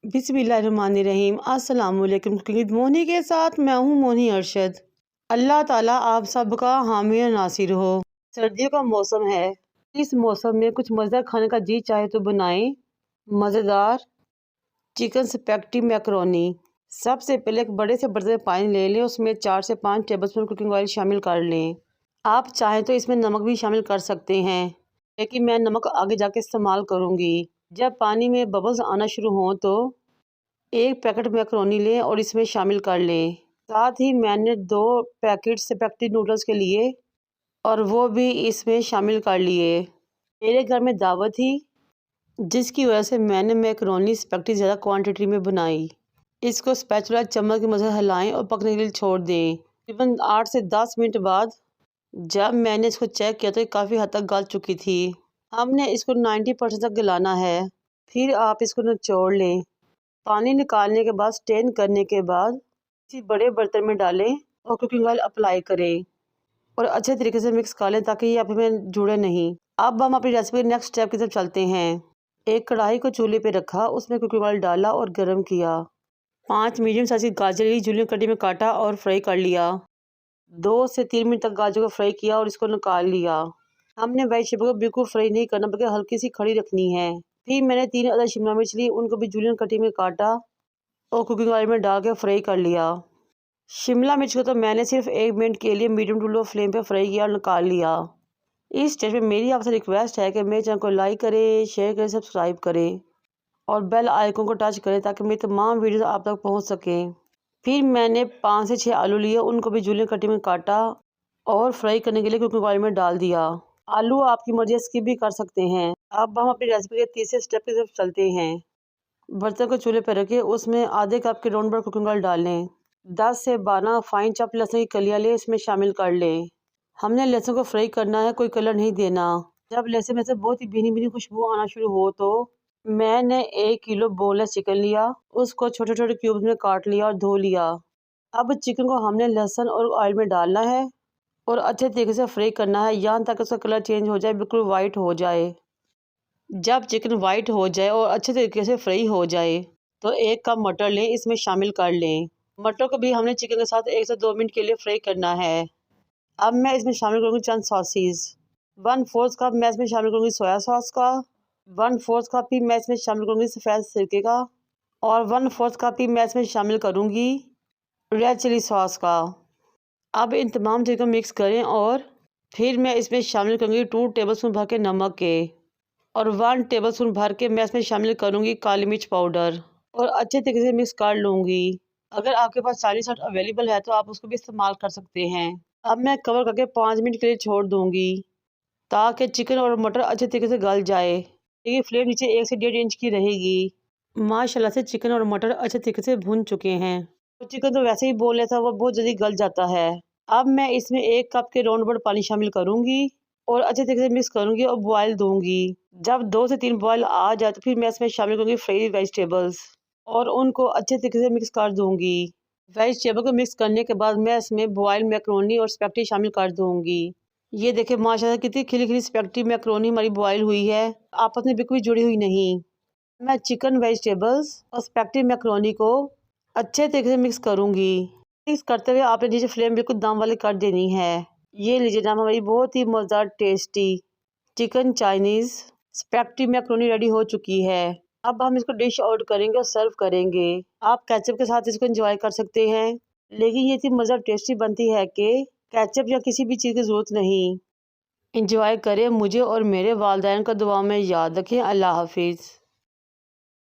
बिस्मिल्लाहिर्रहमानिर्रहीम। अस्सलाम वालेकुम। कुकिंग मोनी के साथ मैं हूँ मोनी अरशद। अल्लाह ताला आप सबका हामी और नासिर हो। सर्दियों का मौसम है। इस मौसम में कुछ मज़ेदार खाने का जी चाहे तो बनाएं। मज़ेदार चिकन स्पैगेटी मैकरोनी। सबसे पहले एक बड़े से बर्तन में पानी ले लें, उसमें 4 से 5 टेबलस्पून कुकिंग ऑयल शामिल कर लें। आप चाहें तो इसमें नमक भी शामिल कर सकते हैं, लेकिन मैं नमक आगे जाके इस्तेमाल करूँगी। जब पानी में बबल्स आना शुरू हों तो एक पैकेट मैकरोनी लें और इसमें शामिल कर लें। साथ ही मैंने 2 पैकेट स्पैगेटी नूडल्स के लिए और वो भी इसमें शामिल कर लिए। मेरे घर में दावत थी, जिसकी वजह से मैंने मैकरोनी स्पैगेटी ज़्यादा क्वांटिटी में बनाई। इसको स्पैचुला चम्मच की मदद से हिलाएं और पकने के लिए छोड़ दें। तकरीबन 8 से 10 मिनट बाद जब मैंने इसको चेक किया तो ये काफ़ी हद तक गल चुकी थी। हमने इसको 90% तक गलाना है। फिर आप इसको निचोड़ लें। पानी निकालने के बाद स्टेन करने के बाद किसी बड़े बर्तन में डालें और कुकिंग ऑयल अप्लाई करें और अच्छे तरीके से मिक्स कर लें ताकि ये आपस में जुड़े नहीं। अब हम अपनी रेसिपी के नेक्स्ट स्टेप की तरफ चलते हैं। एक कढ़ाई को चूल्हे पे रखा, उसमें कुकिंग ऑयल डाला और गर्म किया। 5 मीडियम साइज की गाजर ली, जूलियन कटी में काटा और फ्राई कर लिया। 2 से 3 मिनट तक गाजर को फ्राई किया और इसको निकाल लिया। हमने वेजिटेबल को बिल्कुल फ्राई नहीं करना, बल्कि हल्की सी खड़ी रखनी है। फिर मैंने 3 अदर शिमला मिर्च ली, उनको भी जूलियन कटी में काटा और कुकिंग ऑयल में डाल के फ्राई कर लिया। शिमला मिर्च को तो मैंने सिर्फ 1 मिनट के लिए मीडियम टू लो फ्लेम पे फ्राई किया और निकाल लिया। इस स्टेज पे मेरी आपसे रिक्वेस्ट है कि मेरे चैनल को लाइक करें, शेयर करें, सब्सक्राइब करें और बेल आइकन को टच करें ताकि मेरी तमाम वीडियोस आप तक पहुंच सकें। फिर मैंने 5 से 6 आलू लिए, उनको भी जूलियन कटी में काटा और फ्राई करने के लिए कुकिंग ऑयल में डाल दिया। आलू आपकी मर्जी स्किप भी कर सकते हैं। अब हम अपनी रेसिपी के तीसरे स्टेप की तरफ चलते हैं। बर्तन को चूल्हे पर रखें, उसमें आधे कप के राउंड बर कुकिंग ऑयल डाल लें। 10 से 12 फाइन चॉप लहसुन की कलियां लें, इसमें शामिल कर लें। हमने लहसुन को फ्राई करना है, कोई कलर नहीं देना। जब लहसुन में से बहुत ही भीनी भीनी खुशबू आना शुरू हो तो मैंने 1 किलो बोनलेस चिकन लिया, उसको छोटे छोटे क्यूब्स में काट लिया और धो लिया। अब चिकन को हमने लहसुन और ऑयल में डालना है और अच्छे तरीके से फ्राई करना है, यहाँ तक उसका कलर चेंज हो जाए, बिल्कुल वाइट हो जाए। जब चिकन वाइट हो जाए और अच्छे तरीके से फ्राई हो जाए तो 1 कप मटर लें, इसमें शामिल कर लें। मटर को भी हमने चिकन के साथ 1 से 2 मिनट के लिए फ्राई करना है। अब मैं इसमें शामिल करूँगी चंद सॉसेस। 1/4 कप मैं इसमें शामिल करूँगी सोया सॉस का, 1/4 कप ही मैं इसमें शामिल करूँगी सफ़ेद सिरके का और 1/4 कप ही मैं इसमें शामिल करूँगी रेड चिली सॉस का। अब इन तमाम चीज़ों को मिक्स करें और फिर मैं इसमें शामिल करूँगी 2 टेबलस्पून भर के नमक के और 1 टेबलस्पून भर के मैं इसमें शामिल करूँगी काली मिर्च पाउडर और अच्छे तरीके से मिक्स कर लूँगी। अगर आपके पास चाइनीज सॉल्ट अवेलेबल है तो आप उसको भी इस्तेमाल कर सकते हैं। अब मैं कवर करके 5 मिनट के लिए छोड़ दूँगी ताकि चिकन और मटर अच्छे तरीके से गल जाए। देखिए फ्लेम नीचे 1 से 1.5 इंच की रहेगी। माशाल्लाह से चिकन और मटर अच्छे तरीके से भून चुके हैं। तो चिकन तो वैसे ही बोल था, वो बहुत जल्दी गल जाता है। अब मैं इसमें 1 कप के राउंड अबाउट पानी शामिल करूँगी और अच्छे तरीके से मिक्स करूँगी और बॉयल दूँगी। जब 2 से 3 बॉयल आ जाए तो फिर मैं इसमें शामिल करूँगी फ्राई वेजिटेबल्स और उनको अच्छे तरीके से मिक्स कर दूँगी। वेजिटेबल को मिक्स करने के बाद मैं इसमें बॉयल मैकरोनी और स्पैगेटी शामिल कर दूँगी। ये देखिए माशाल्लाह कितनी खिली खिली स्पैगेटी मैकरोनी हमारी बॉयल हुई है, आपस में बिल्कुल भी जुड़ी हुई नहीं। मैं चिकन, वेजिटेबल्स और स्पैगेटी मैकरोनी को अच्छे तरीके से मिक्स करूँगी। मिक्स करते हुए आपने नीचे फ्लेम बिल्कुल दम वाली कर देनी है। ये लीजिए जनाब, हमारी बहुत ही मज़ेदार tasty chicken Chinese spaghetti macaroni ready हो चुकी है। अब हम इसको डिश आउट करेंगे और सर्व करेंगे। आप केचप के साथ इसको एंजॉय कर सकते हैं, लेकिन ये इतनी मज़ेदार टेस्टी बनती है कि केचप या किसी भी चीज़ की ज़रूरत नहीं। एंजॉय करें, मुझे और मेरे वालिदैन का दुआ में याद रखें। अल्लाह हाफिज़।